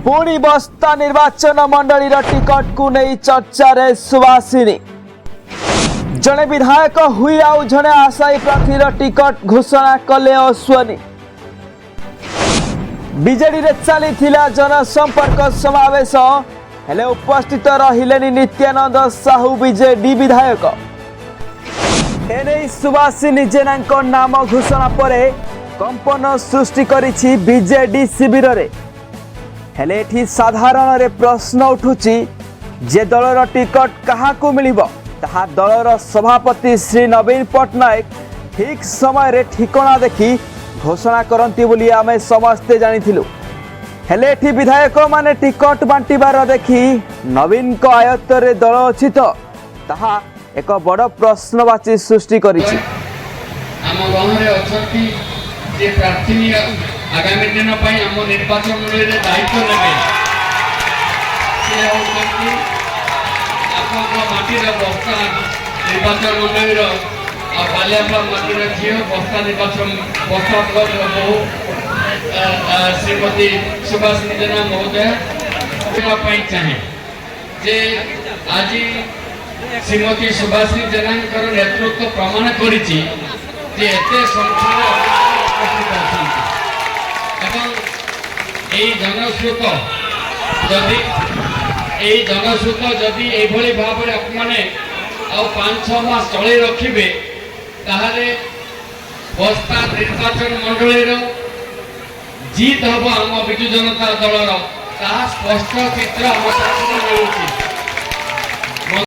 पुणी बस्ता निर्वाचन मंडली टिकट को नहीं चर्चा रे सुवासिनी जड़े विधायक हुई आउ जड़े आशायी प्रार्थी टिकट घोषणा कले अश्वनी बीजेडी रे चली जनसंपर्क समावेश हेले उपस्थित रहिलेनी नित्यानंद साहू बीजेडी विधायक एने सुवासिनी जेना नाम घोषणा पर कंपन सृष्टि करिछि बीजेडी शिविर रे हेले एठी साधारण रे प्रश्न उठुची जे दलर टिकट काहाकू मिलिबो ताहा दलर सभापति श्री नवीन पट्टनायक ठीक समय रे ठिकाना देखि घोषणा करंती बोली आमे समस्ते जानिथिलु हेले एठी विधायक माने टिकट बांटीबार देखि नवीन को आयत्त रे दल अछि तो ताहा एक बड़ प्रश्नवाची सृष्टि करिछि हम गाँव रे अछंती जे प्रार्थी आगामी दिन आम निर्वाचन मंडली दायित्व नेबे से होती माटीर बस्ता निर्वाचन मंडली बालियापा माटीर झील बस्ता निर्वाचन बस्ता बहु श्रीमती सुभाषिनी जेना महोदय चाहे जे आज श्रीमती सुभाषिनी जेना नेतृत्व प्रमाण करिछि जे एते संख्या जनस्रोत जदि यही भाव में आपने पांच छह मास चल रखिए ताहले बस्ता निर्वाचन मंडल जीत हम आम विजु जनता दलर स्पष्ट चित्र मिलूँ।